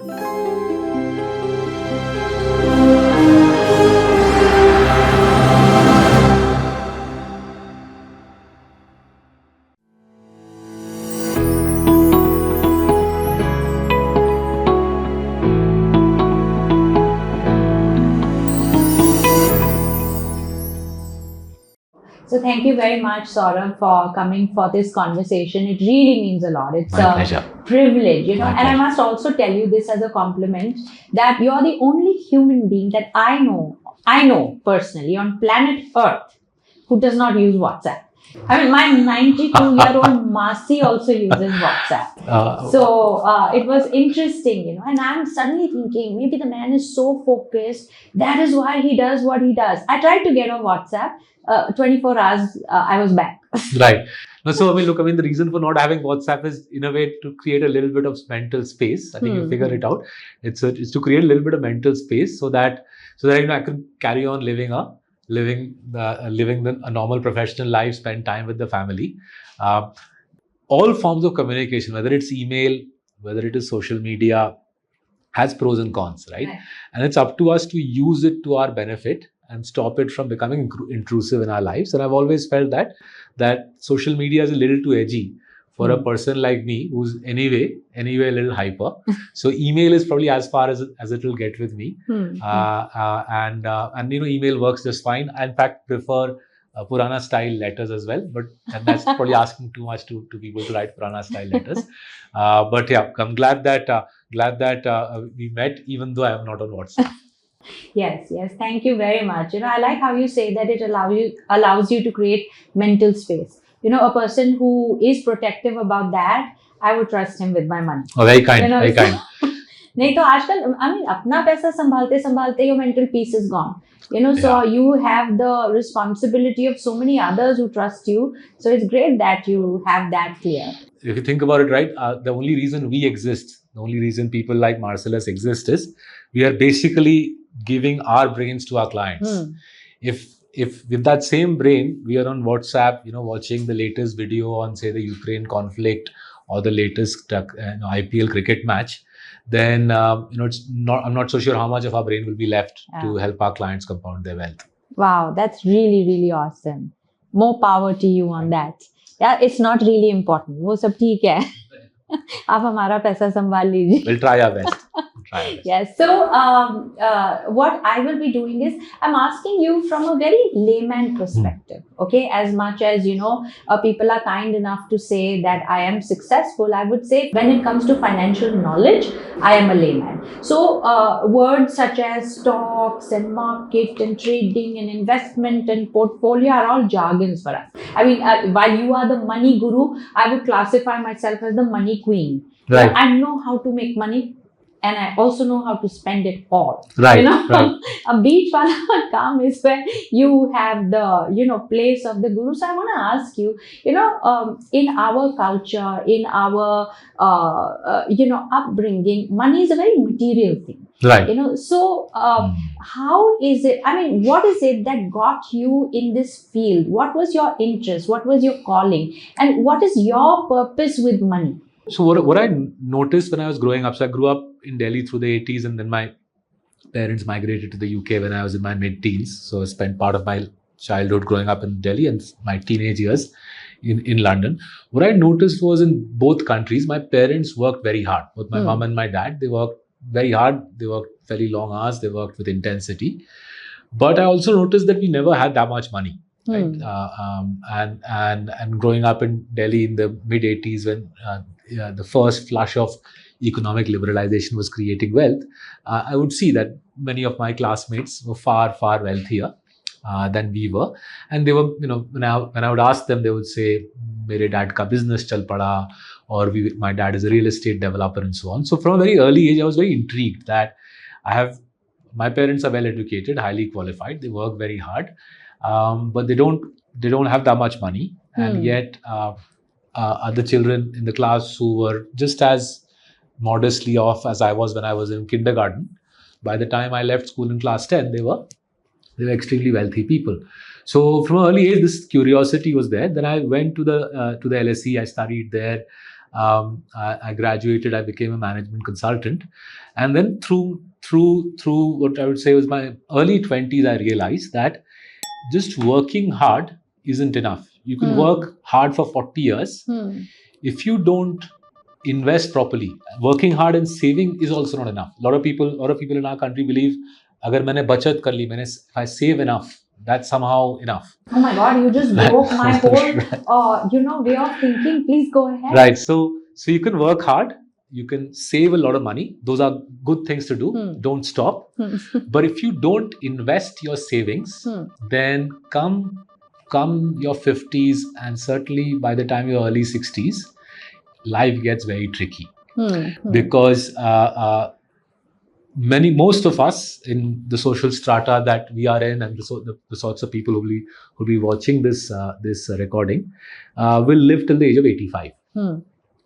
So thank you very much, Saurabh, for coming for this conversation. It really means a lot. It's My pleasure. Privilege, and pleasure. I must also tell you this as a compliment, that you're the only human being that I know personally on planet Earth who does not use WhatsApp. I mean, my 92-year-old Masi also uses WhatsApp. It was interesting, and I'm suddenly thinking, maybe the man is so focused. That is why he does what he does. I tried to get on WhatsApp. 24 hours, I was back. Right. So, the reason for not having WhatsApp is, in a way, to create a little bit of mental space. I think you figure it out. It's to create a little bit of mental space so that I can carry on living a normal professional life, spend time with the family. All forms of communication, whether it's email, whether it is social media, has pros and cons, right? And it's up to us to use it to our benefit and stop it from becoming intrusive in our lives. And I've always felt that social media is a little too edgy for a person like me, who's anyway a little hyper. So email is probably as far as it will get with me. And email works just fine. I in fact prefer Purana style letters as well, and that's probably asking too much to people to write Purana style letters. But yeah, I'm glad that we met, even though I am not on WhatsApp. Yes. Thank you very much. I like how you say that it allows you to create mental space. A person who is protective about that, I would trust him with my money. Oh, very kind, very kind. नहीं तो आजकल, अपना पैसा संभालते your mental peace is gone. So you have the responsibility of so many others who trust you. So it's great that you have that clear. If you think about it, right, the only reason we exist, the only reason people like Marcellus exist is we are basically giving our brains to our clients. If with that same brain, we are on WhatsApp, watching the latest video on, say, the Ukraine conflict or the latest IPL cricket match, then I'm not so sure how much of our brain will be left to help our clients compound their wealth. Wow, that's really, really awesome. More power to you on that. Yeah, it's not really important. वो सब ठीक है. आप हमारा पैसा संभाल लीजिए. We'll try our best. Yes. So, what I will be doing is, I'm asking you from a very layman perspective. Okay, as much as people are kind enough to say that I am successful, I would say when it comes to financial knowledge, I am a layman. So, words such as stocks and market and trading and investment and portfolio are all jargons for us. I mean, while you are the money guru, I would classify myself as the money queen. Right. I know how to make money. And I also know how to spend it all. Right. Right. A beach wala काम is where you have the place of the guru. So I want to ask you, in our culture, in our upbringing, money is a very material thing. Right. So how is it? I mean, what is it that got you in this field? What was your interest? What was your calling? And what is your purpose with money? So what I noticed when I was growing up, so I grew up in Delhi through the 80s, and then my parents migrated to the UK when I was in my mid-teens. So I spent part of my childhood growing up in Delhi and my teenage years in London. What I noticed was in both countries, my parents worked very hard. Both my mom and my dad, they worked very hard. They worked very long hours. They worked with intensity. But I also noticed that we never had that much money. Right? And growing up in Delhi in the mid-80s when the first flush of economic liberalization was creating wealth, I would see that many of my classmates were far, far wealthier than we were. And they were, when I would ask them, they would say, "Mere dad ka business chal pada," or my dad is a real estate developer, and so on. So from a very early age, I was very intrigued that my parents are well educated, highly qualified, they work very hard, but they don't have that much money, and yet other children in the class who were just as modestly off as I was when I was in kindergarten, by the time I left school in class 10, they were extremely wealthy people. So from an early age, this curiosity was there. Then I went to the LSE. I studied there. I graduated. I became a management consultant, and then through what I would say was my early 20s, I realized that just working hard isn't enough. You can work hard for 40 years. If you don't invest properly, working hard and saving is also not enough. A lot of people in our country believe, agar maine bachat kar li, if I save enough, that's somehow enough. Oh my God, you just broke my whole, way of thinking. Please go ahead. Right. So you can work hard, you can save a lot of money. Those are good things to do. Don't stop. But if you don't invest your savings, then come your 50s, and certainly by the time you're early 60s, life gets very tricky. Because most of us in the social strata that we are in, and the sorts of people who will be watching this recording, will live till the age of 85.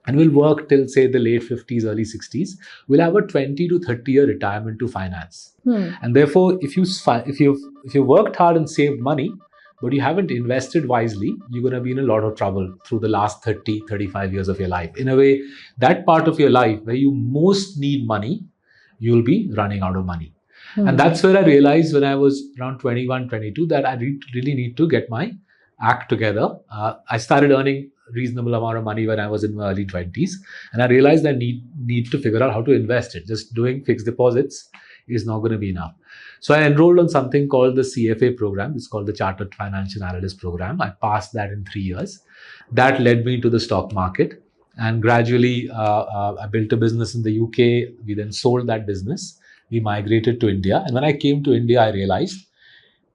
And we'll work till, say, the late 50s, early 60s. We'll have a 20 to 30-year retirement to finance. And therefore, if you worked hard and saved money, but you haven't invested wisely, you're going to be in a lot of trouble through the last 30, 35 years of your life. In a way, that part of your life where you most need money, you'll be running out of money. And that's where I realized when I was around 21, 22, that I really need to get my act together. I started earning reasonable amount of money when I was in my early 20s, and I realized I need to figure out how to invest it. Just doing fixed deposits is not going to be enough. So I enrolled on something called the CFA program. It's called the Chartered Financial Analyst program. I passed that in 3 years. That led me to the stock market, and gradually I built a business in the UK. We then sold that business. We migrated to India, and when I came to India, I realized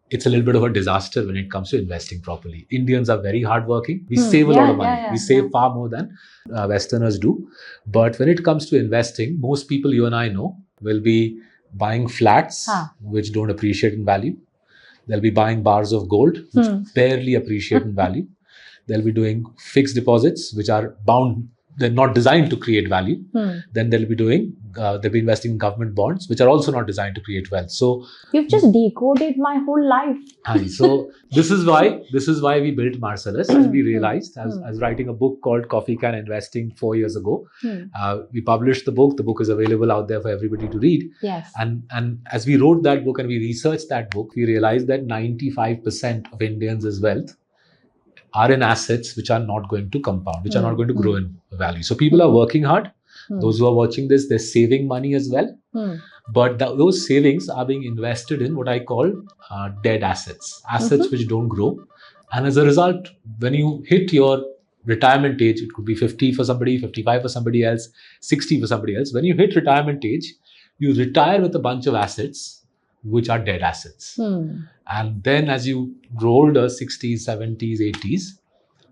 it's a little bit of a disaster when it comes to investing properly. Indians are very hardworking. We save a lot of money. We save far more than Westerners do. But when it comes to investing, most people you and I know will be buying flats, which don't appreciate in value. They'll be buying bars of gold, which barely appreciate in value. They'll be doing fixed deposits, which are bound. They're not designed to create value. Then they'll be investing in government bonds, which are also not designed to create wealth. So you've just decoded my whole life. So this is why we built Marcellus. And we realized, I was writing a book called Coffee Can Investing 4 years ago. We published the book. The book is available out there for everybody to read. Yes. And as we wrote that book and we researched that book, we realized that 95% of Indians' wealth are in assets which are not going to compound, which are not going to grow in value. So people are working hard. Those who are watching this, they're saving money as well. But those savings are being invested in what I call dead assets which don't grow. And as a result, when you hit your retirement age, it could be 50 for somebody, 55 for somebody else, 60 for somebody else. When you hit retirement age, you retire with a bunch of assets which are dead assets. And then as you grow older, 60s, 70s, 80s,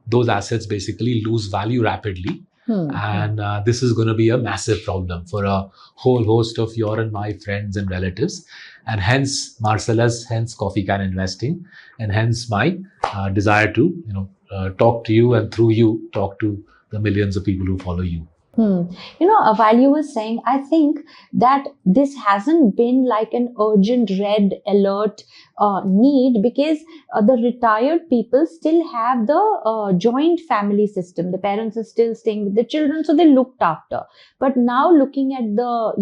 those assets basically lose value rapidly. And this is going to be a massive problem for a whole host of your and my friends and relatives. And hence Marcellus, hence Coffee Can Investing, and hence my desire to talk to you, and through you talk to the millions of people who follow you. While you were saying, I think that this hasn't been like an urgent red alert need, because the retired people still have the joint family system. The parents are still staying with the children, so they're looked after. But now looking at the,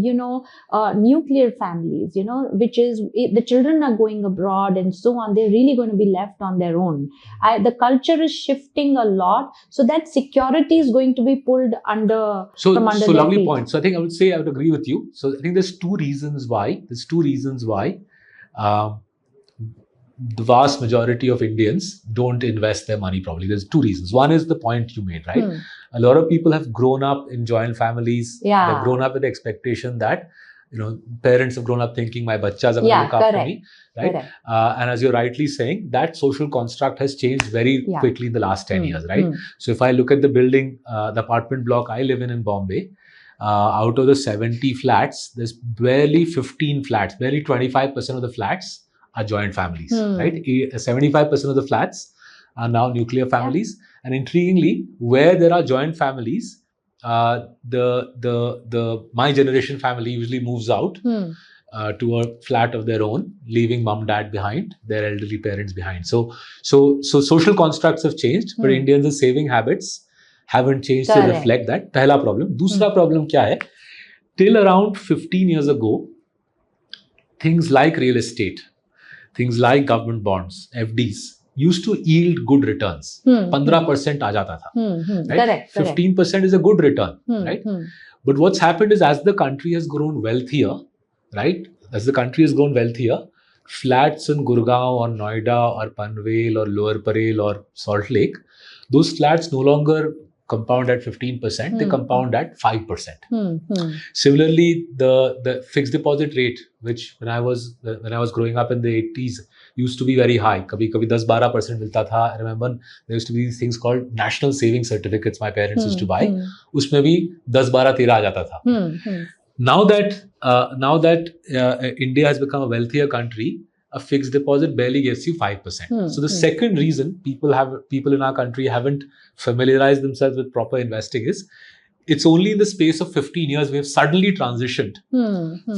nuclear families, which is the children are going abroad and so on, they're really going to be left on their own. The culture is shifting a lot, so that security is going to be pulled under. So lovely point. So I think I would agree with you. So I think there's two reasons why the vast majority of Indians don't invest their money properly. There's two reasons. One is the point you made, right? A lot of people have grown up in joint families. Yeah. They've grown up with the expectation that, parents have grown up thinking my bachas are going to look after me, right? And as you're rightly saying, that social construct has changed very quickly in the last 10 years, right? So if I look at the building, the apartment block I live in Bombay, out of the 70 flats, there's barely 15 flats, barely 25% of the flats are joint families, right? 75% of the flats are now nuclear families. And intriguingly, where there are joint families, my generation family usually moves out to a flat of their own, leaving mom, dad behind, their elderly parents behind. So social constructs have changed, but Indians' saving habits haven't changed to Correct. reflect that. पहला problem. दूसरा problem क्या है? Till around 15 years ago, things like real estate, things like government bonds, FDs, used to yield good returns. 15% आ जाता था. Right? Correct. 15% is a good return. Right? But what's happened is, as the country has grown wealthier, right? As the country has grown wealthier, flats in Gurgaon or Noida or Panvel or Lower Parel or Salt Lake, those flats no longer compound at 15%, they compound at 5%. Similarly, the fixed deposit rate, which when I was growing up in the 80s, used to be very high. Kabhi 10-12% milta tha. I remember there used to be these things called national saving certificates my parents used to buy. Usme bhi 10-12-13 aa jata tha. Now that India has become a wealthier country, a fixed deposit barely gives you 5%. So the second reason people in our country haven't familiarized themselves with proper investing is, it's only in the space of 15 years we have suddenly transitioned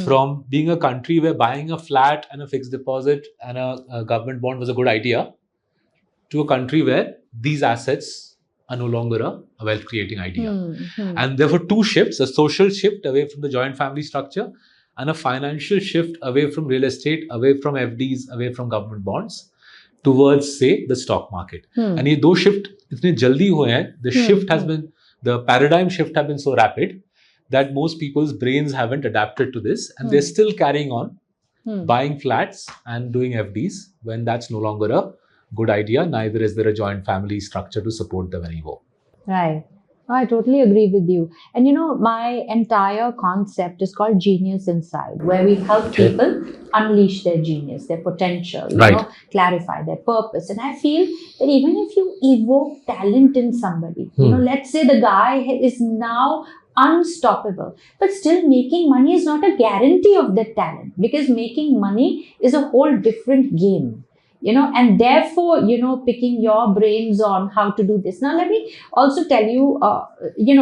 from being a country where buying a flat and a fixed deposit and a government bond was a good idea, to a country where these assets are no longer a wealth creating idea. And therefore two shifts: a social shift away from the joint family structure, and a financial shift away from real estate, away from FDs, away from government bonds, towards, say, the stock market. And ये दो shift इतने जल्दी हुए हैं, the paradigm shift have been so rapid that most people's brains haven't adapted to this, and they're still carrying on buying flats and doing FDs when that's no longer a good idea. Neither is there a joint family structure to support them anymore. Right. I totally agree with you. And my entire concept is called Genius Inside, where we help people unleash their genius, their potential, clarify their purpose. And I feel that even if you evoke talent in somebody, let's say the guy is now unstoppable, but still making money is not a guarantee of that talent, because making money is a whole different game. And therefore, picking your brains on how to do this. Now, let me also tell you,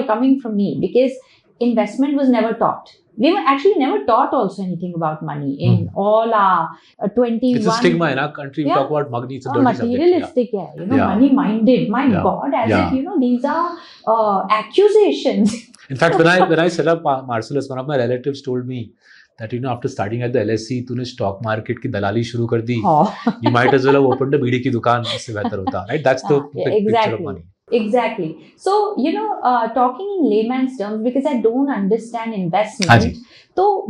coming from me, because investment was never taught. We were actually never taught also anything about money in all our 21. It's a stigma in our country. We talk about money. It's a dirty materialistic, subject. Money-minded. My God, as if, these are accusations. In fact, when I set up Marcellus, one of my relatives told me that after studying at the LSE, तूने stock market की दलाली शुरू कर दी. You might as well have opened a बीड़ी की दुकान, इससे बेहतर होता, right? That's the picture of money. Exactly. So, talking in layman's terms, because I don't understand investment, so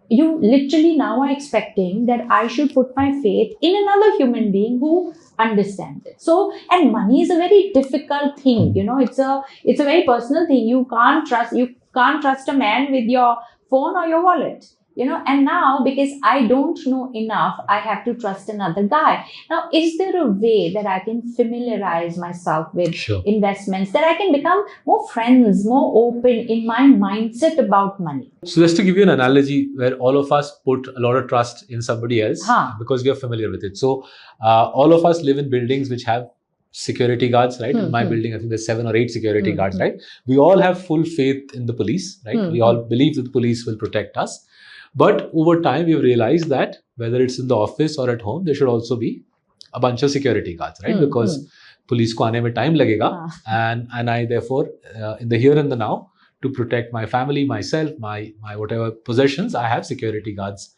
you literally now are expecting that I should put my faith in another human being who understands it. So, and money is a very difficult thing. It's a very personal thing. You can't trust a man with your phone or your wallet, and now, because I don't know enough, I have to trust another guy. Now, is there a way that I can familiarize myself with investments, that I can become more friends, more open in my mindset about money? So just to give you an analogy where all of us put a lot of trust in somebody else because we are familiar with it. So all of us live in buildings which have security guards, right? In my building, I think there's 7 or 8 security guards, right? We all have full faith in the police, right? We all believe that the police will protect us. But over time, we've realized that whether it's in the office or at home, there should also be a bunch of security guards, right? Because police ko aane mein time lagega, and I therefore, in the here and the now, to protect my family, myself, my whatever possessions, I have security guards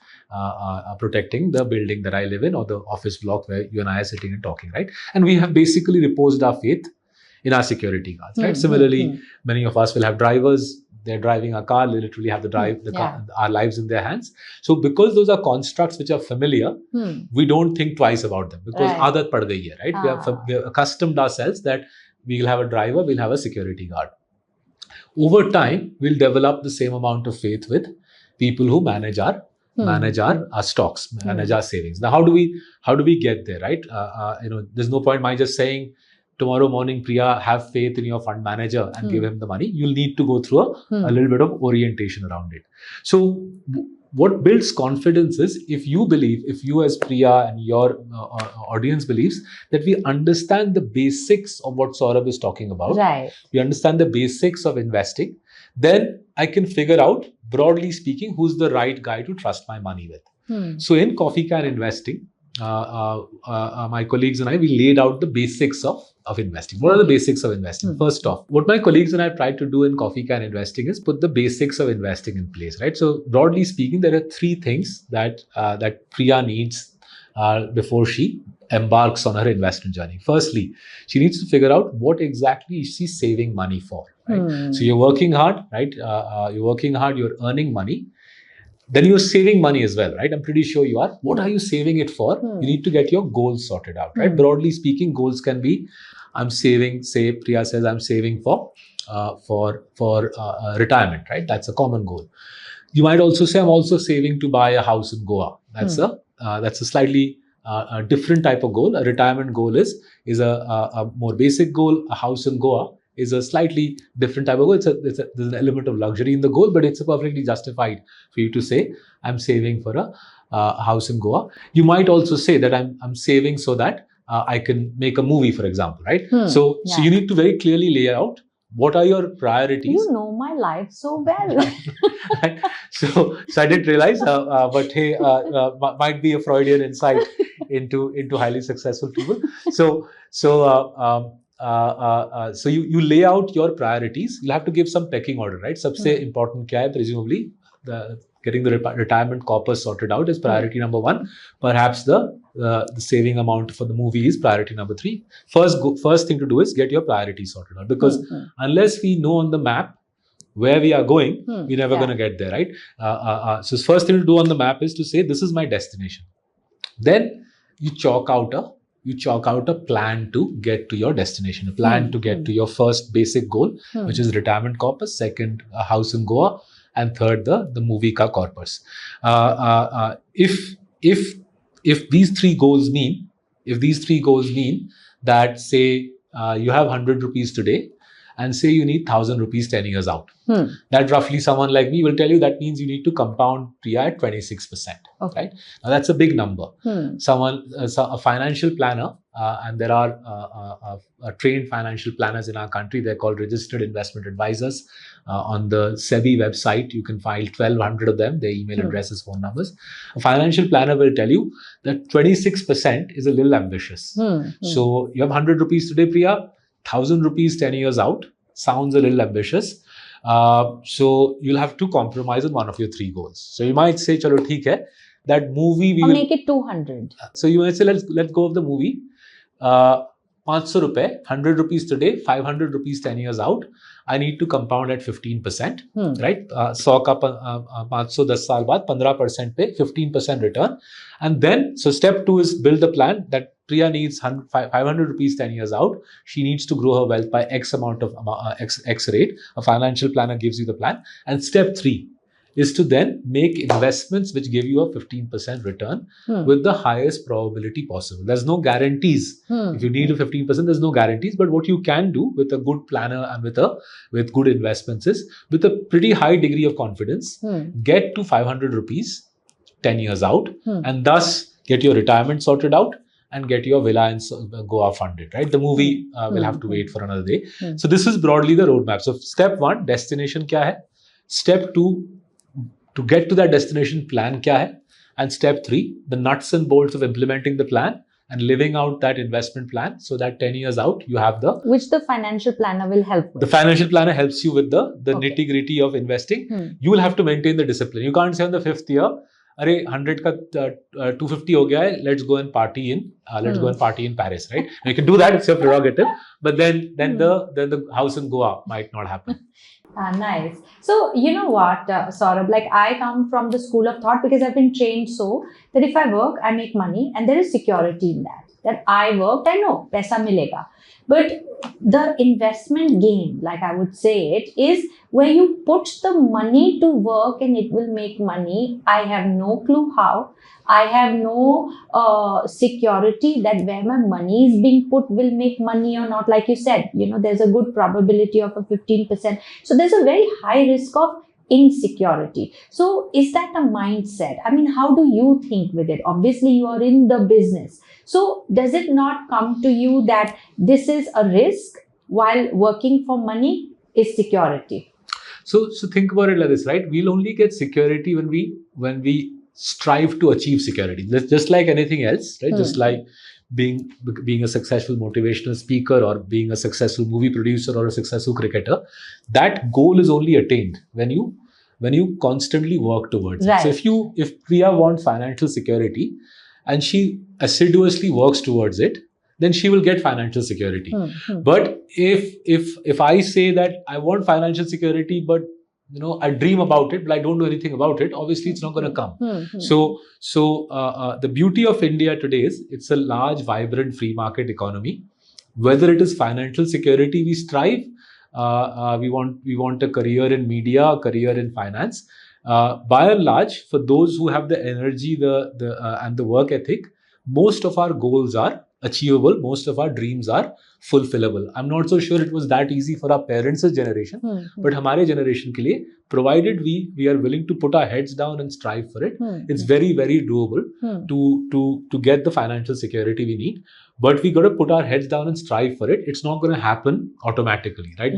protecting the building that I live in, or the office block where you and I are sitting and talking, right? And we have basically reposed our faith in our security guards, right? Similarly, many of us will have drivers. They're driving a car. They literally have our lives in their hands. So because those are constructs which are familiar, we don't think twice about them, because aadat pad gayi hai, right? We have accustomed ourselves that we'll have a driver, we'll have a security guard. Over time, we'll develop the same amount of faith with people who manage our stocks, manage our savings. Now, how do we get there, right? There's no point my just saying, tomorrow morning, Priya, have faith in your fund manager and give him the money. You'll need to go through a little bit of orientation around it. So what builds confidence is if you as Priya and your audience believes that we understand the basics of what Saurabh is talking about. Right. We understand the basics of investing. Then I can figure out, broadly speaking, who's the right guy to trust my money with. So in coffee can investing, my colleagues and I, we laid out the basics of of investing. What are the basics of investing? First off, what my colleagues and I try to do in coffee can investing is put the basics of investing in place, right? So broadly speaking, there are three things that Priya needs before she embarks on her investment journey. Firstly, she needs to figure out what exactly is she saving money for, right? So you're working hard, right? You're earning money. Then you're saving money as well, right? I'm pretty sure you are. What are you saving it for? You need to get your goals sorted out, right? Broadly speaking, goals can be, I'm saving, say Priya says, I'm saving for retirement, right? That's a common goal. You might also say, I'm also saving to buy a house in Goa. That's a slightly different type of goal. A retirement goal is a more basic goal. A house in Goa is a slightly different type of goal. There's an element of luxury in the goal, but it's perfectly justified for you to say, I'm saving for a house in Goa. You might also say that I'm saving so that I can make a movie, for example, right? So you need to very clearly lay out what are your priorities. You know my life so well. Right? So I didn't realize, but hey, might be a Freudian insight into highly successful people. So you lay out your priorities. You'll have to give some pecking order, right? Sabse important kya hai? Presumably, getting the retirement corpus sorted out is priority number one. Perhaps the saving amount for the movie is priority number three. First thing to do is get your priorities sorted out, because unless we know on the map where we are going, we're never going to get there, right? So first thing to do on the map is to say, this is my destination. Then you chalk out a plan to get to your destination, a plan to get to your first basic goal, which is retirement corpus, second, a house in Goa, and third, the movie ka corpus. If these three goals mean that, say, you have 100 rupees today, and say you need 1,000 rupees 10 years out. That roughly someone like me will tell you that means you need to compound Priya at 26%. Okay. Right? Now that's a big number. A financial planner, and there are trained financial planners in our country. They're called registered investment advisors. On the SEBI website, you can find 1,200 of them, their email addresses, phone numbers. A financial planner will tell you that 26% is a little ambitious. So you have 100 rupees today, Priya. 1,000 rupees 10 years out sounds a little ambitious. So you'll have to compromise on one of your three goals. So you might say, chalo, theek hai, that movie we will make it 200. So you might say, let's go of the movie. 500 rupees, 100 rupees today, 500 rupees 10 years out. I need to compound at 15%, right? 100 ka 500 10 saal baad 15% pe 15% return. And then, so step two is build the plan that Priya needs 500 rupees 10 years out. She needs to grow her wealth by X amount of X rate. A financial planner gives you the plan. And step three is to then make investments which give you a 15% return with the highest probability possible. There's no guarantees. If you need a 15%, there's no guarantees. But what you can do with a good planner and with good investments is, with a pretty high degree of confidence, get to 500 rupees 10 years out, and thus get your retirement sorted out and get your villa in Goa funded, right? The movie will have to wait for another day. So this is broadly the roadmap. So step one, destination kya hai? Step two, to get to that destination, plan kya hai? And step three, the nuts and bolts of implementing the plan and living out that investment plan, so that 10 years out, you have which the financial planner will help with. The financial planner helps you with the nitty gritty of investing. You will have to maintain the discipline. You can't say on the fifth year, 100 ka 250 ho gaya hai, let's go and party in Paris, right? You can do that, it's your prerogative, but then the house in Goa might not happen. Nice. So, you know what, Saurabh, like I come from the school of thought, because I've been trained so that if I work, I make money, and there is security in that. That I worked, I know, paisa milega. But the investment game, like I would say it, is where you put the money to work and it will make money. I have no clue how. I have no security that where my money is being put will make money or not. Like you said, there's a good probability of a 15%. So there's a very high risk of insecurity. So is that a mindset? I mean, how do you think with it? Obviously, you are in the business. So does it not come to you that this is a risk while working for money is security? So think about it like this, right? We'll only get security when we strive to achieve security. Just like anything else, right? Just like being a successful motivational speaker or being a successful movie producer or a successful cricketer. That goal is only attained when you constantly work towards it. Right. So if Priya wants financial security and she assiduously works towards it, then she will get financial security. But if I say that I want financial security, but I dream about it, but I don't do anything about it, obviously it's not going to come. So the beauty of India today is it's a large, vibrant, free market economy. Whether it is financial security we strive, we want a career in media, a career in finance. By and large, for those who have the energy, and the work ethic, most of our goals are achievable. Most of our dreams are fulfillable. I'm not so sure it was that easy for our parents' generation, but हमारे generation के लिए, provided we are willing to put our heads down and strive for it, it's very, very doable to get the financial security we need. But we got to put our heads down and strive for it. It's not going to happen automatically, right?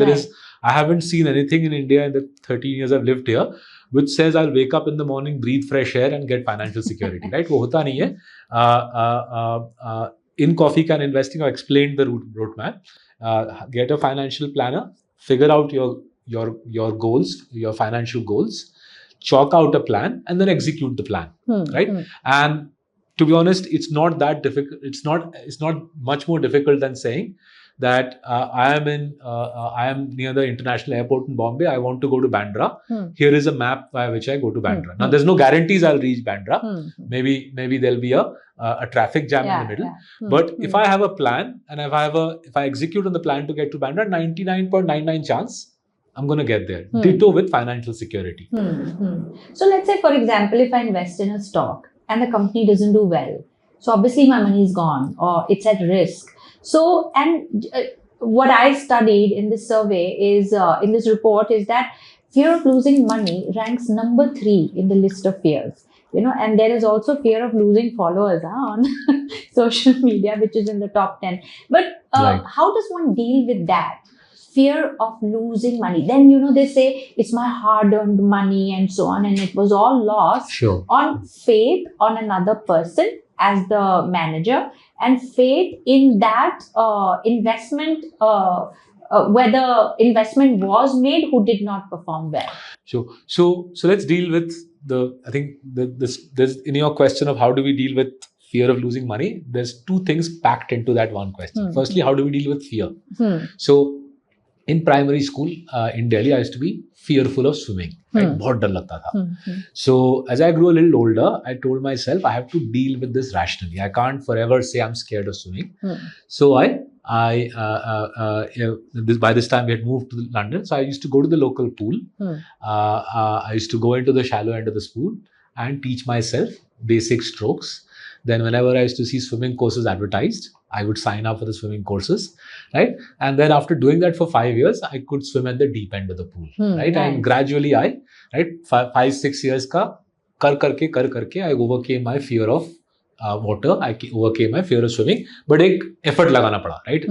I haven't seen anything in India in the 13 years I've lived here which says I'll wake up in the morning, breathe fresh air and get financial security, right? वो होता नहीं है. In Coffee Can Investing, I explained the roadmap. Get a financial planner, figure out your goals, your financial goals, chalk out a plan, and then execute the plan, right? And to be honest, it's not that difficult. It's not much more difficult than saying that I am near the international airport in Bombay. I want to go to Bandra. Here is a map by which I go to Bandra. Now, there's no guarantees I'll reach Bandra. Maybe there'll be a traffic jam in the middle. But if I have a plan and if I execute on the plan to get to Bandra, 99.99 chance I'm going to get there. Ditto with financial security. So let's say, for example, if I invest in a stock and the company doesn't do well, so obviously my money is gone or it's at risk. So, and what I studied in this survey is, in this report, is that fear of losing money ranks number 3 in the list of fears. And there is also fear of losing followers on social media, which is in the top 10. But Right. How does one deal with that? Fear of losing money. Then, they say it's my hard-earned money and so on, and it was all lost Sure. on faith on another person as the manager, and faith in that investment, whether investment was made, who did not perform well. So let's deal with I think there's in your question of how do we deal with fear of losing money, there's 2 things packed into that one question. Firstly, how do we deal with fear? So in primary school in Delhi, I used to be fearful of swimming. Right? बहुत डर लगता था. So as I grew a little older, I told myself I have to deal with this rationally. I can't forever say I'm scared of swimming. So by this time we had moved to London, so I used to go to the local pool. I used to go into the shallow end of the pool and teach myself basic strokes. Then whenever I used to see swimming courses advertised, I would sign up for the swimming courses, right? And then after doing that for 5 years, I could swim at the deep end of the pool, right? And gradually I, right, 5-6 years ka kar karke, I overcame my fear of water. I overcame my fear of swimming, but ek effort lagana pada, right?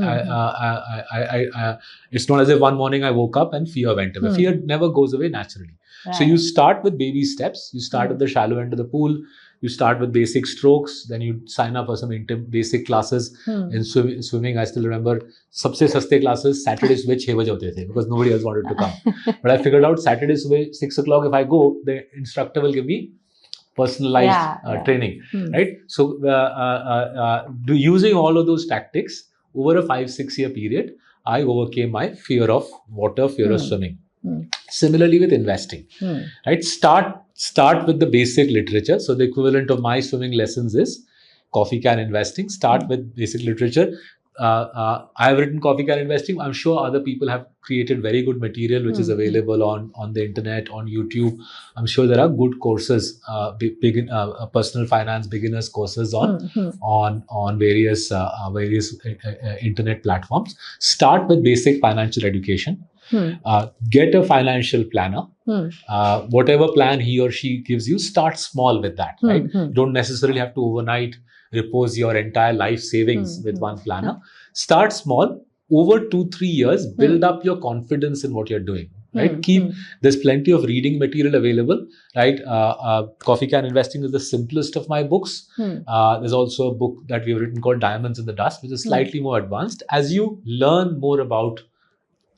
It's not as if one morning I woke up and fear went away. Fear never goes away naturally. Right. So you start with baby steps. You start at the shallow end of the pool. You start with basic strokes, then you sign up for some basic classes in swimming. I still remember, सबसे सस्ते classes Saturdays सुबह 6 बजे होते थे because nobody else wanted to come. But I figured out Saturdays सुबह 6 o'clock if I go, the instructor will give me personalized training, right? So using all of those tactics over a 5-6 year period, I overcame my fear of water, fear of swimming. Similarly with investing, right? Start with the basic literature. So the equivalent of my swimming lessons is Coffee Can Investing. Start with basic literature. I have written Coffee Can Investing. I'm sure other people have created very good material which is available on the internet, on YouTube. I'm sure there are good courses, personal finance beginners courses on various internet platforms. Start with basic financial education. Get a financial planner. Whatever plan he or she gives you, start small with that, right? You don't necessarily have to overnight repose your entire life savings with one planner. Start small. Over 2-3 years, build up your confidence in what you're doing. right? There's plenty of reading material available, right? Coffee Can Investing is the simplest of my books. There's also a book that we've written called Diamonds in the Dust, which is slightly more advanced. As you learn more about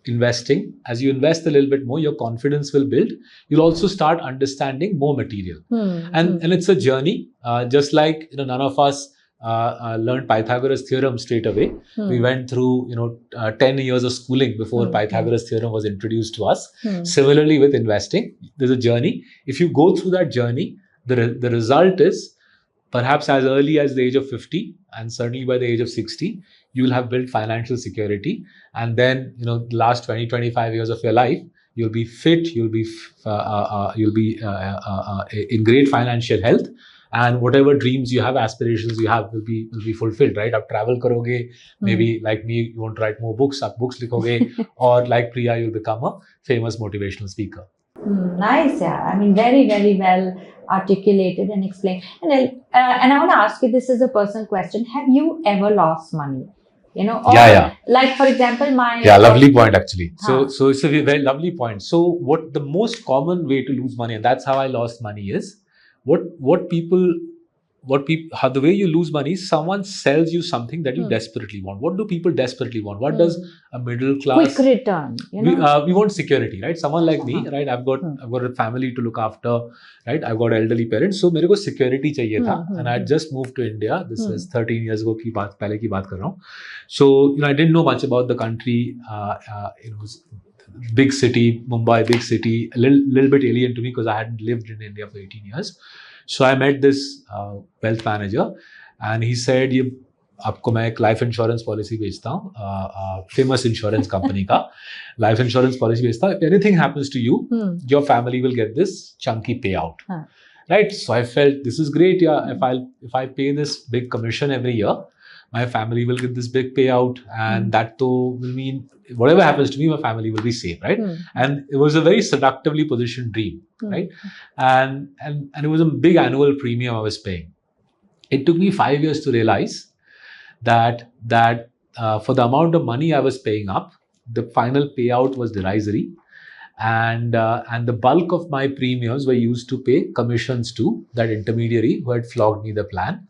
investing, as you invest a little bit more, your confidence will build. You'll also start understanding more material, and it's a journey. Just like none of us learned Pythagoras theorem straight away. We went through 10 years of schooling before Pythagoras theorem was introduced to us. Similarly with investing, there's a journey. If you go through that journey, the result is perhaps as early as the age of 50, and certainly by the age of 60, you will have built financial security. And then, the last 20, 25 years of your life, you'll be fit, you'll be in great financial health, and whatever dreams you have, aspirations you have will be fulfilled, right? Ab travel karoge, maybe like me, you want to write more books, ab books likhoge, or like Priya, you'll become a famous motivational speaker. Nice, yeah. I mean, very, very well articulated and explained. And I want to ask you, this is a personal question. Have you ever lost money? Or like, for example, lovely point actually. So it's a very lovely point. So what the most common way to lose money, and that's how I lost money, is how the way you lose money is someone sells you something that you desperately want. What do people desperately want? What does a middle class quick return? We want security, right? Someone like me, right? I've got a family to look after, right? I've got elderly parents, so मेरे को security चाहिए था, and I just moved to India. This is 13 years ago की बात कर रहा हूँ. So I didn't know much about the country. Big city, Mumbai, big city, a little bit alien to me because I hadn't lived in India for 18 years. So I met this wealth manager, and he said, "ये आपको मैं एक life insurance policy बेचता हूँ, famous insurance company का life insurance policy बेचता हूँ. If anything happens to you, your family will get this chunky payout." Right? So I felt this is great. Yeah, if I pay this big commission every year, my family will get this big payout, and that too will mean whatever happens to me, my family will be safe, right? And it was a very seductively positioned dream, right? And it was a big annual premium I was paying. It took me 5 years to realize that for the amount of money I was paying up, the final payout was derisory. And the bulk of my premiums were used to pay commissions to that intermediary who had flogged me the plan.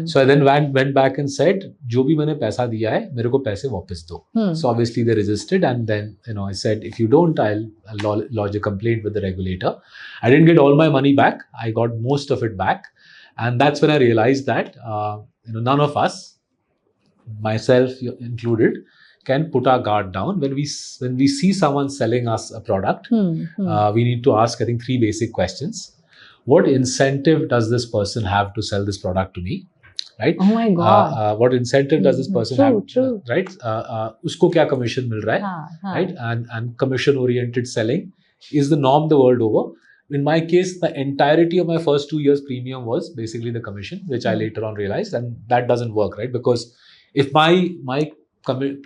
So I then went back and said, "जो भी मैंने पैसा दिया है, मेरे को पैसे वापस दो." So obviously they resisted, and then I said, "If you don't, I'll lodge a complaint with the regulator." I didn't get all my money back. I got most of it back, and that's when I realized that none of us, myself included, can put our guard down. When we see someone selling us a product, we need to ask, I think, 3 basic questions. What incentive does this person have to sell this product to me? Right? Oh my God. What incentive does this person have? True. Right? Usko kya commission mil raha hai? Right? And commission-oriented selling is the norm the world over. In my case, the entirety of my first 2 years premium was basically the commission, which I later on realized, and that doesn't work, right? Because if my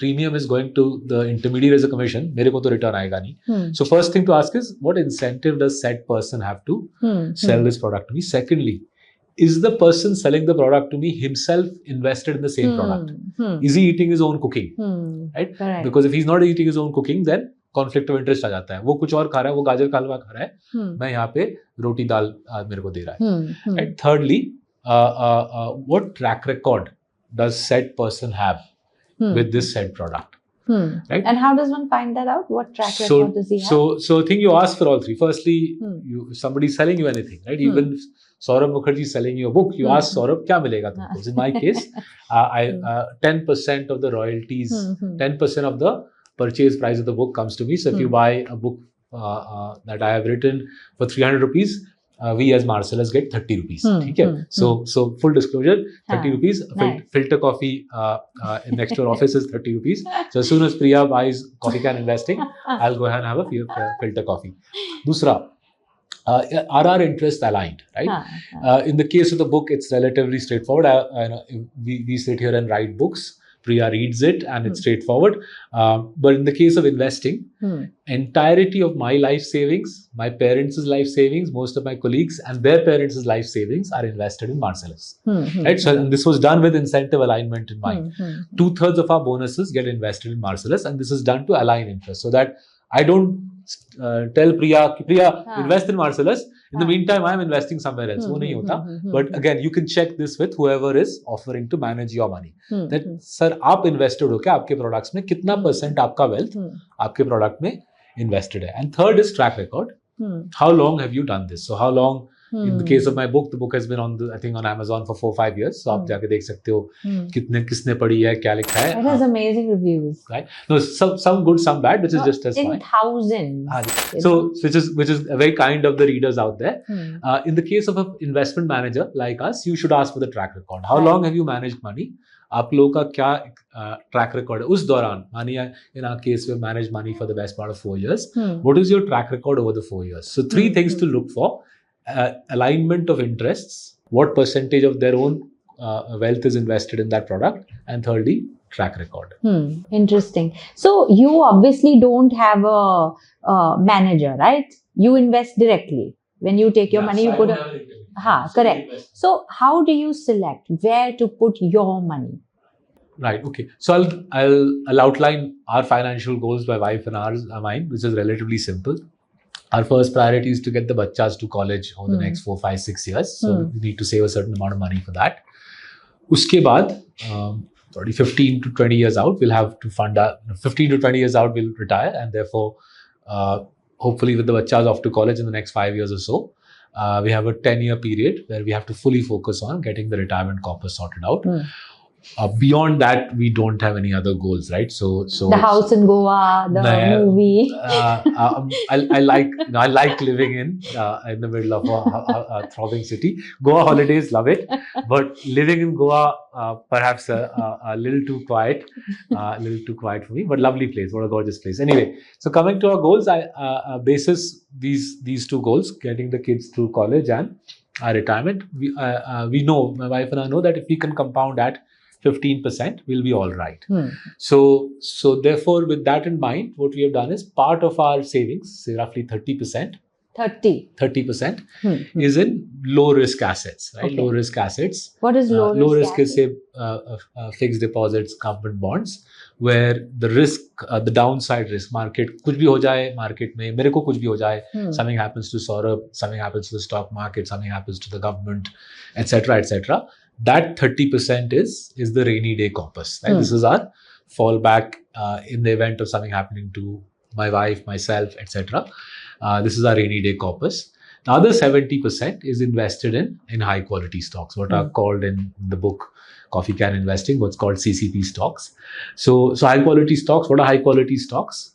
premium is going to the intermediary as a commission, मेरे को तो return आएगा नहीं. So first thing to ask is, what incentive does said person have to sell this product to me? Secondly, is the person selling the product to me himself invested in the same product? Is he eating his own cooking? Right? Correct. Because if he's not eating his own cooking, then conflict of interest आ जाता है. वो कुछ और खा रहा है, वो गाजर का हलवा खा रहा है, मैं यहाँ पे रोटी दाल मेरे को दे रहा है. Right? Thirdly, what track record does said person have with this said product? Right? And how does one find that out? What track record does he have? So I think you ask for all 3. Firstly, if somebody's selling you anything, right? Even if Saurabh Mukherjea is selling you a book, you ask Saurabh, kya milega tumko? In my case, 10% of the royalties, 10% of the purchase price of the book comes to me. So if you buy a book that I have written for 300 rupees, we as Marcellus get 30 rupees. Okay? So full disclosure, 30 rupees. Nice. Filter coffee in next door office is 30 rupees. So as soon as Priya buys Coffee Can Investing, I'll go ahead and have a filter coffee. Dusra, are our interests aligned, right? In the case of the book, it's relatively straightforward. We sit here and write books. Priya reads it and it's straightforward. But in the case of investing, entirety of my life savings, my parents' life savings, most of my colleagues and their parents' life savings are invested in Marcellus. Right? So and this was done with incentive alignment in mind. 2/3 of our bonuses get invested in Marcellus, and this is done to align interests so that I don't tell Priya, Priya, हाँ. invest in Marcellus. In the हाँ. meantime, I'm investing somewhere else. वो नहीं होता. But again, you can check this with whoever is offering to manage your money. That sir, आप invested हो क्या आपके products में? कितना % आपका wealth आपके product में invested है? And third is track record. How long have you done this? So how long? In the case of my book, the book has been I think on Amazon for 4-5 years. So आप जाके देख सकते हो किसने पढ़ी है, क्या लिखा है. It has amazing reviews. Right? No, some good, some bad, which is just as in fine. Thousands. So which is very kind of the readers out there. In the case of an investment manager like us, you should ask for the track record. How long have you managed money? आप लोगों का क्या track record है उस दौरान? मानिए in our case we managed money for the best part of 4 years. What is your track record over the 4 years? So 3 things to look for. Alignment of interests, what percentage of their own wealth is invested in that product, and thirdly, track record. Interesting. So you obviously don't have a manager, right? You invest directly. When you take your money, you put correct. So how do you select where to put your money? Right. Okay. So I'll outline our financial goals, my wife and mine, which is relatively simple. Our first priority is to get the bachas to college over the next 4, 5, 6 years. So we need to save a certain amount of money for that. Uske baad, 15 to 20 years out, we'll have to fund 15 to 20 years out, we'll retire. And therefore, hopefully with the bachas off to college in the next 5 years or so, we have a 10-year period where we have to fully focus on getting the retirement corpus sorted out. Beyond that, we don't have any other goals, right? So the house in Goa, the movie. I like living in the middle of a throbbing city. Goa holidays, love it, but living in Goa perhaps a little too quiet, for me. But lovely place, what a gorgeous place. Anyway, so coming to our goals, basis these 2 goals, getting the kids through college and our retirement. We know, my wife and I know that if we can compound at 15%, we'll be all right. So therefore, with that in mind, what we have done is part of our savings, say roughly 30%. 30% is in low risk assets, right? Okay. Low risk assets. What is low risk? Low risk is say fixed deposits, government bonds, where the risk, the downside risk, market कुछ भी हो जाए market में, मेरे को कुछ भी हो जाए, something happens to Saurabh, something happens to the stock market, something happens to the government, etc., etc. That 30% is the rainy day corpus. Right? This is our fallback in the event of something happening to my wife, myself, etc. This is our rainy day corpus. The other 70% is invested in high quality stocks, what are called in the book Coffee Can Investing, what's called CCP stocks. So high quality stocks. What are high quality stocks?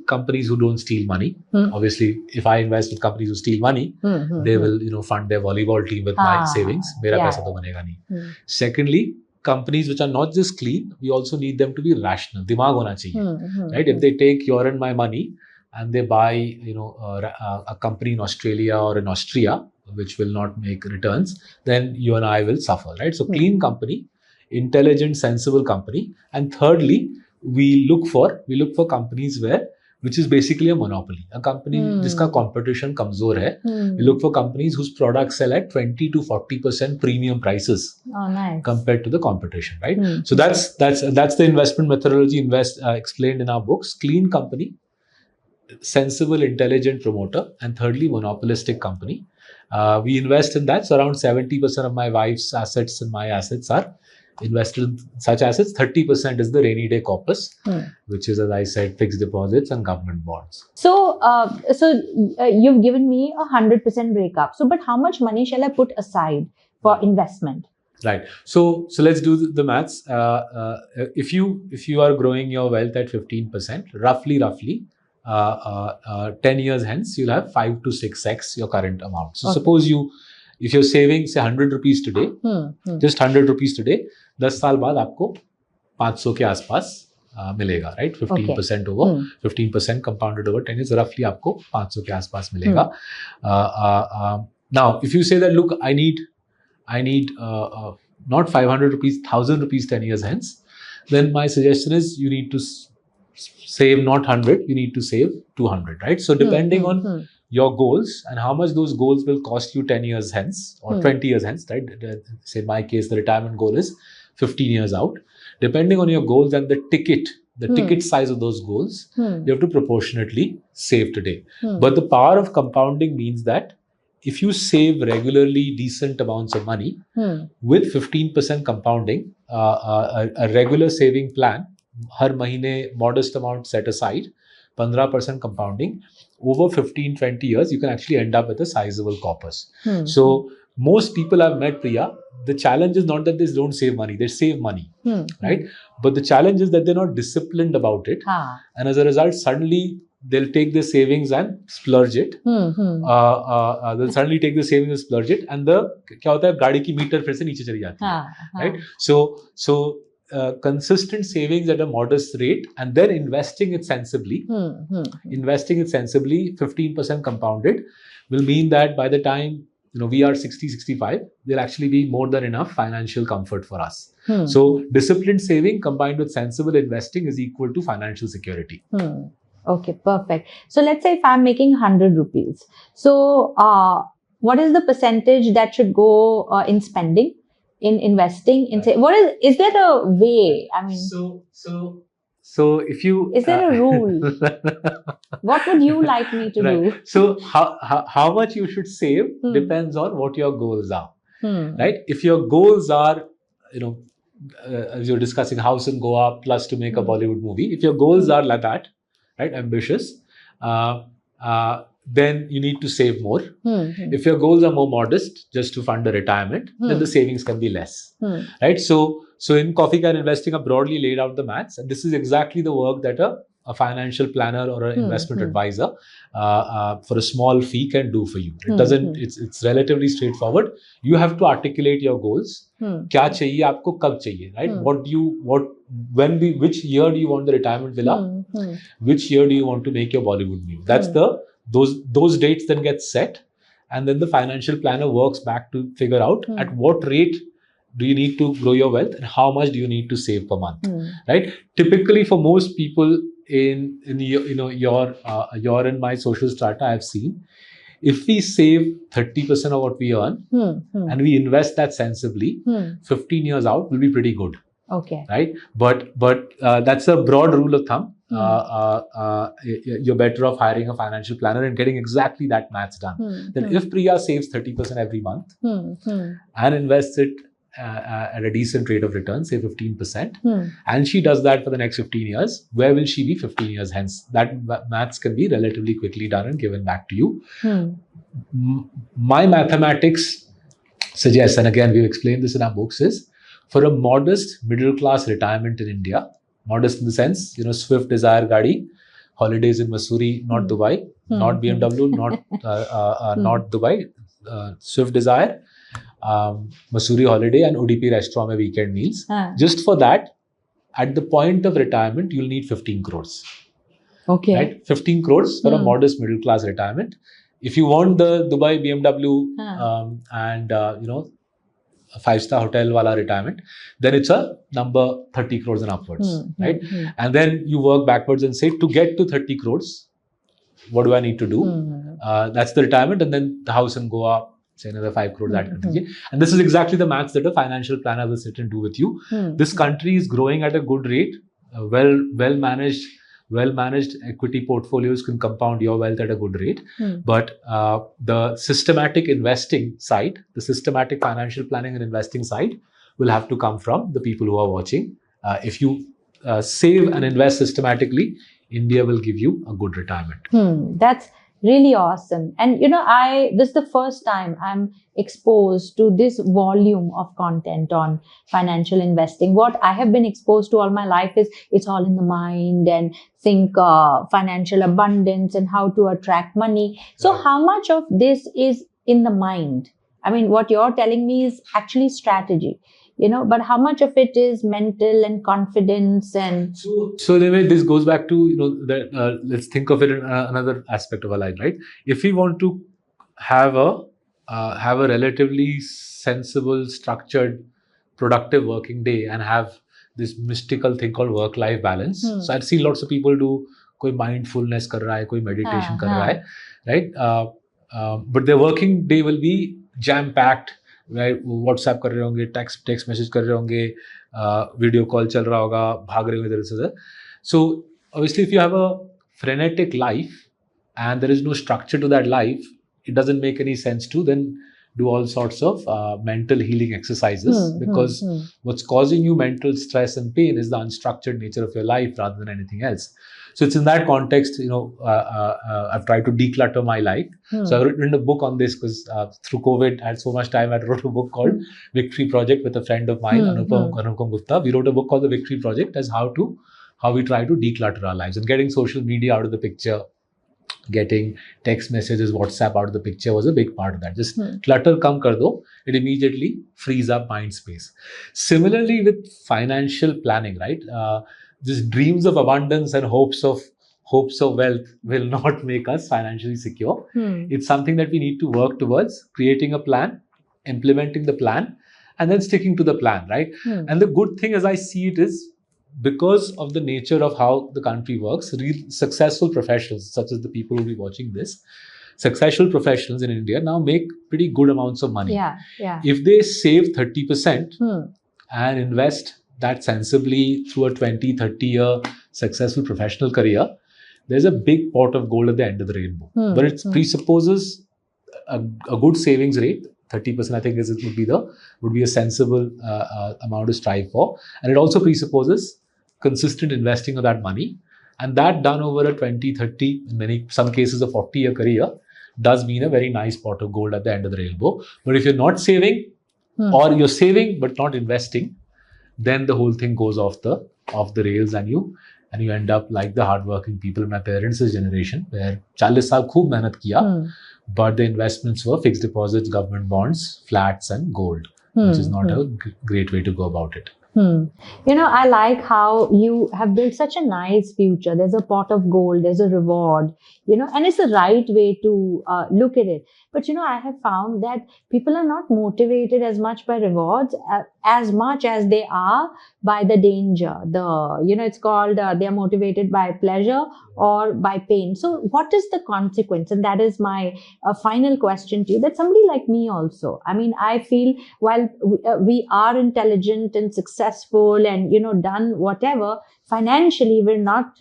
Companies who don't steal money. Obviously, if I invest with companies who steal money, they will fund their volleyball team with my savings. Mera paisa to banega nahi. Secondly, companies which are not just clean, we also need them to be rational. Dimag hona chahiye, right? If they take your and my money and they buy a company in Australia or in Austria which will not make returns, then you and I will suffer, right? So clean company, intelligent, sensible company, and thirdly, we look for companies which is basically a monopoly, a company जिसका competition कमजोर है. We look for companies whose products sell at 20 to 40% premium prices compared to the competition, right? So that's the investment methodology explained in our books. Clean company, sensible, intelligent promoter, and thirdly, monopolistic company. We invest in that. So around 70% of my wife's assets and my assets are invested in such assets. 30% is the rainy day corpus, which is, as I said, fixed deposits and government bonds. So you've given me 100% breakup. So, but how much money shall I put aside for investment? Right. So let's do the maths. If you are growing your wealth at 15%, roughly, 10 years hence, you'll have 5 to 6x your current amount. So suppose if you're saving say 100 rupees today, just 100 rupees today, 10 साल बाद आपको 500 के आसपास मिलेगा, right? 15% over 15% compounded over 10 years, roughly आपको 500 के आसपास मिलेगा. Now, if you say that, look, I need not 500 rupees, 1000 rupees 10 years hence, then my suggestion is you need to save not 100, you need to save 200, right? So depending on your goals and how much those goals will cost you 10 years hence or 20 years hence, right? Say in my case, the retirement goal is 15 years out. Depending on your goals and the ticket the ticket size of those goals, you have to proportionately save today. But the power of compounding means that if you save regularly decent amounts of money with 15% compounding, a regular saving plan, har mahine modest amount set aside, 15% compounding, over 15-20 years, you can actually end up with a sizable corpus. So most people I've met, Priya, the challenge is not that they don't save money, they save money, right? But the challenge is that they're not disciplined about it. And as a result, suddenly they'll take the savings and splurge it. They'll suddenly take the savings and splurge it, and the क्या होता है, गाड़ी की metre फिर से नीचे चली जाती है, right? So consistent savings at a modest rate and then investing it sensibly, 15% compounded, will mean that by the time we are 60, 65, there'll actually be more than enough financial comfort for us. So disciplined saving combined with sensible investing is equal to financial security. Okay, perfect. So let's say if I'm making 100 rupees. So what is the percentage that should go in spending, in investing? Is there a way? I mean, so if you... Is there a rule? What would you like me to do? So how much you should save depends on what your goals are, right? If your goals are, as you're discussing, house in Goa plus to make a Bollywood movie, if your goals are like that, right, ambitious, then you need to save more. If your goals are more modest, just to fund a retirement, then the savings can be less, right? So in Coffee Can Investing, I broadly laid out the maths, and this is exactly the work that a financial planner or an investment advisor for a small fee can do for you. It doesn't. It's relatively straightforward. You have to articulate your goals. क्या चाहिए आपको, कब चाहिए, right? Which year do you want the retirement villa? Which year do you want to make your Bollywood movie? That's those dates then get set, and then the financial planner works back to figure out at what rate do you need to grow your wealth and how much do you need to save per month, right? Typically, for most people in your and my social strata, I've seen, if we save 30% of what we earn and we invest that sensibly, 15 years out will be pretty good. Okay. Right? But that's a broad rule of thumb. You're better off hiring a financial planner and getting exactly that maths done. Then if Priya saves 30% every month and invests it at a decent rate of return, say 15%, and she does that for the next 15 years, where will she be 15 years hence? That maths can be relatively quickly done and given back to you. My mathematics suggests, and again, we've explained this in our books, is for a modest middle-class retirement in India, modest in the sense, Swift Desire Gadi, holidays in Missouri, not Dubai, not BMW, not Dubai, Swift Desire, Missouri holiday and ODP restaurant mein weekend meals. Just for that, at the point of retirement, you'll need 15 crores. Okay. Right? 15 crores for a modest middle-class retirement. If you want the Dubai BMW and a 5-star hotel wala retirement, then it's a number 30 crores and upwards, right? And then you work backwards and say, to get to 30 crores, what do I need to do? That's the retirement, and then the house in Goa, say another 5 crores. And this is exactly the maths that a financial planner will sit and do with you. This country is growing at a good rate. Well-managed equity portfolios can compound your wealth at a good rate. But the systematic investing side, the systematic financial planning and investing side will have to come from the people who are watching. If you save and invest systematically, India will give you a good retirement. That's really awesome. And this is the first time I'm exposed to this volume of content on financial investing. What I have been exposed to all my life is it's all in the mind and think financial abundance and how to attract money. So how much of this is in the mind? I mean, what you're telling me is actually strategy. But how much of it is mental and confidence and... So anyway, this goes back to, that let's think of it in another aspect of our life, right? If we want to have a relatively sensible, structured, productive working day and have this mystical thing called work-life balance. So I've seen lots of people do, koi mindfulness kar raha hai, koi meditation kar raha hai, right? But their working day will be jam-packed. right? WhatsApp कर रहे होंगे, text message कर रहे होंगे, video call चल रहा होगा, भाग रहे होंगे इधर से उधर. So obviously, if you have a frenetic life and there is no structure to that life, it doesn't make any sense to then do all sorts of mental healing exercises, because what's causing you mental stress and pain is the unstructured nature of your life rather than anything else. So it's in that context, I've tried to declutter my life. So I've written a book on this because through COVID, I had so much time. I wrote a book called Victory Project with a friend of mine, Anupam Gupta. We wrote a book called The Victory Project as how we try to declutter our lives, and getting social media out of the picture, getting text messages, WhatsApp out of the picture was a big part of that. Just clutter kam kar do, it immediately frees up mind space. Similarly with financial planning, right? Just dreams of abundance and hopes of wealth will not make us financially secure. It's something that we need to work towards, creating a plan, implementing the plan, and then sticking to the plan, right? And the good thing as I see it is, because of the nature of how the country works, real successful professionals, such as the people who will be watching this, successful professionals in India now make pretty good amounts of money. If they save 30% and invest that sensibly through a 20-30 year successful professional career, there's a big pot of gold at the end of the rainbow. But it presupposes a good savings rate. 30% I think would be a sensible amount to strive for. And it also presupposes consistent investing of that money. And that done over a 20, 30, in some cases a 40-year career does mean a very nice pot of gold at the end of the rainbow. But if you're not saving, or you're saving but not investing, then the whole thing goes off the rails, and you end up like the hardworking people in my parents' generation, where 40 saal khoob mehnat kiya, but the investments were fixed deposits, government bonds, flats, and gold, which is not a great way to go about it. I like how you have built such a nice future. There's a pot of gold, there's a reward, and it's the right way to look at it. But, I have found that people are not motivated as much by rewards as much as they are by the danger. It's called, they are motivated by pleasure or by pain. So what is the consequence? And that is my final question to you, that somebody like me also, I feel while we are intelligent and successful and, done whatever, financially, we're not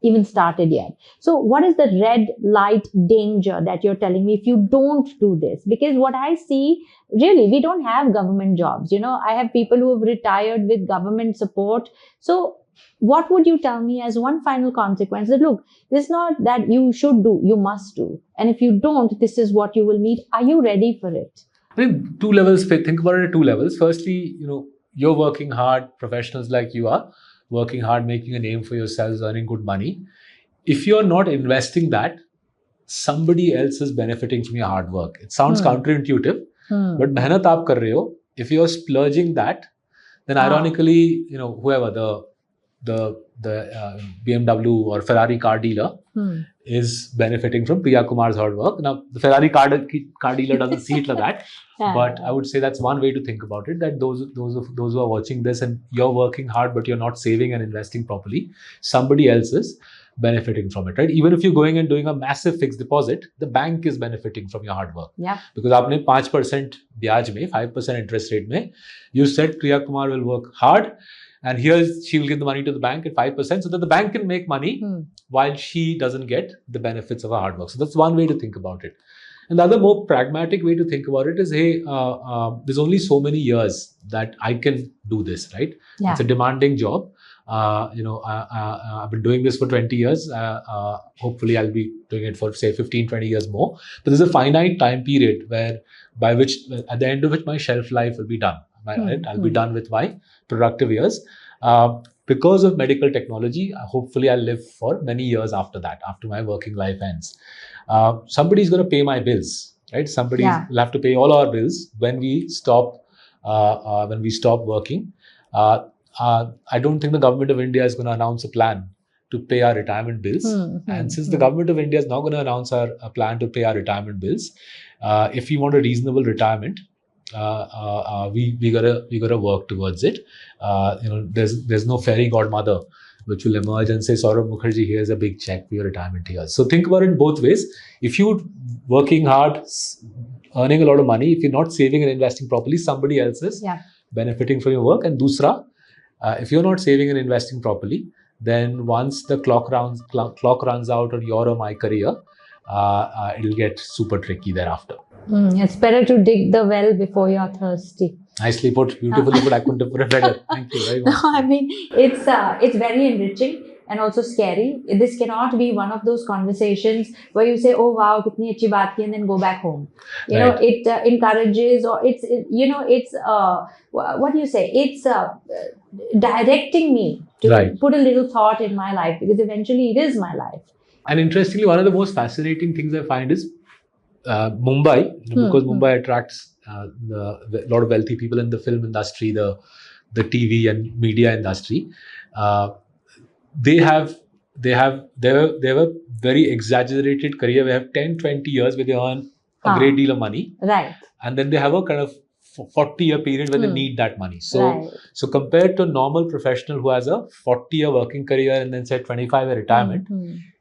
even started yet. So what is the red light danger that you're telling me if you don't do this? Because what I see, really, we don't have government jobs. I have people who have retired with government support. So what would you tell me as one final consequence? That look, this is not that you should do, you must do. And if you don't, this is what you will meet. Are you ready for it? I think two levels, think about it at two levels. Firstly, you're working hard, professionals like you are, working hard, making a name for yourselves, earning good money. If you're not investing that, somebody else is benefiting from your hard work. It sounds counterintuitive, but mehnat aap kar rahe ho. If you're splurging that, then ironically, whoever the BMW or Ferrari car dealer is benefiting from Priya Kumar's hard work. Now, the Ferrari car dealer doesn't see it like that, but I would say that's one way to think about it. That those who are watching this and you're working hard, but you're not saving and investing properly, somebody else is benefiting from it, right? Even if you're going and doing a massive fixed deposit, the bank is benefiting from your hard work. Because aapne 5% ब्याज में, 5% interest rate में, you said Priya Kumar will work hard, and here she will give the money to the bank at 5%, so that the bank can make money while she doesn't get the benefits of her hard work. So that's one way to think about it. And the other more pragmatic way to think about it is, hey, there's only so many years that I can do this, right? It's a demanding job. I've been doing this for 20 years. Hopefully, I'll be doing it for, say, 15, 20 years more. But there's a finite time period at the end of which my shelf life will be done. I'll be done with my productive years. Because of medical technology, hopefully I'll live for many years after that, after my working life ends. Somebody's going to pay my bills, right? Somebody will have to pay all our bills when we stop working. I don't think the government of India is going to announce a plan to pay our retirement bills. And since the government of India is not going to announce a plan to pay our retirement bills, if we want a reasonable retirement, we gotta work towards it. There's no fairy godmother which will emerge and say, Saurabh Mukherjea, here's a big check for your retirement years. So think about it both ways. If you're working hard, earning a lot of money, if you're not saving and investing properly, somebody else is benefiting from your work. And dusra, if you're not saving and investing properly, then once the clock runs out on your or my career, it'll get super tricky thereafter. It's better to dig the well before you're thirsty. Nicely put, beautifully put. I couldn't have put it better. Thank you very much. No, I mean, it's very enriching and also scary. This cannot be one of those conversations where you say, "Oh wow, kitni achhi baat ki," and then go back home. You know, it encourages, or it's what do you say? It's directing me to put a little thought in my life, because eventually it is my life. And interestingly, one of the most fascinating things I find is Mumbai, because Mumbai attracts a lot of wealthy people in the film industry, the TV and media industry. They have a very exaggerated career. They have 10-20 years where they earn a great deal of money, right? And then they have a kind of 40-year period when they need that money. So compared to a normal professional who has a 40-year working career and then say 25-year retirement,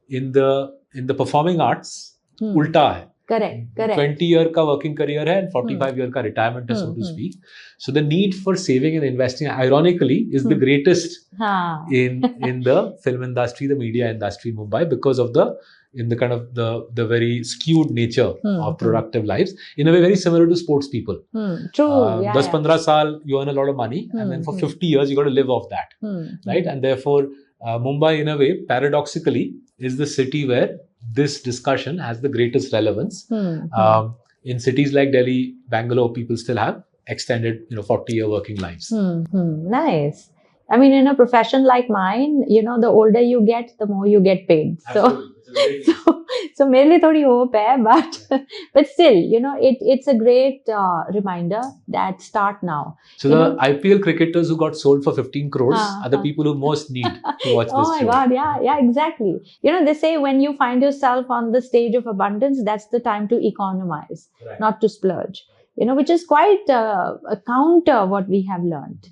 in the performing arts, ulta hai. Correct. 20-year ka working career hai and 45-year ka retirement hai, so to speak. So the need for saving and investing, ironically, is the greatest in the film industry, the media industry in Mumbai, because of the very skewed nature of productive lives, in a way very similar to sports people. True. 10-15 saal you earn a lot of money, and then for 50 years you got to live off that, right? And therefore Mumbai, in a way, paradoxically, is the city where this discussion has the greatest relevance. In cities like Delhi, Bangalore, people still have extended 40-year working lives. Nice. I mean, in a profession like mine, the older you get, the more you get paid. So मेरे लिए थोड़ी hope है, but still, it's a great reminder that start now. So the IPL cricketers who got sold for 15 crores are the people who most need to watch this show. Oh my God, yeah, exactly. They say when you find yourself on the stage of abundance, that's the time to economize, not to splurge. Which is quite a counter what we have learned.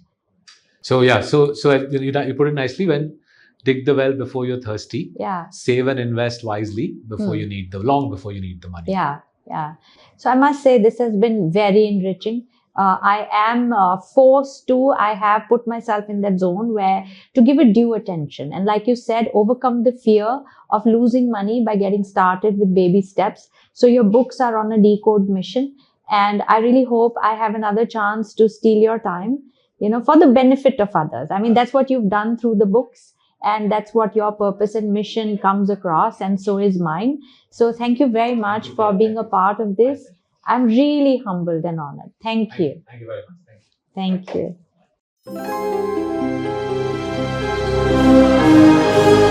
So yeah, so you put it nicely. When dig the well before you're thirsty. Yeah. Save and invest wisely before you need long before you need the money. Yeah. So I must say this has been very enriching. I am I have put myself in that zone where to give it due attention. And like you said, overcome the fear of losing money by getting started with baby steps. So your books are on a decode mission. And I really hope I have another chance to steal your time, for the benefit of others. I mean, that's what you've done through the books. And that's what your purpose and mission comes across, and so is mine. So thank you very much for being a part of this. I'm really humbled and honored. Thank you. Thank you very much. Thank you.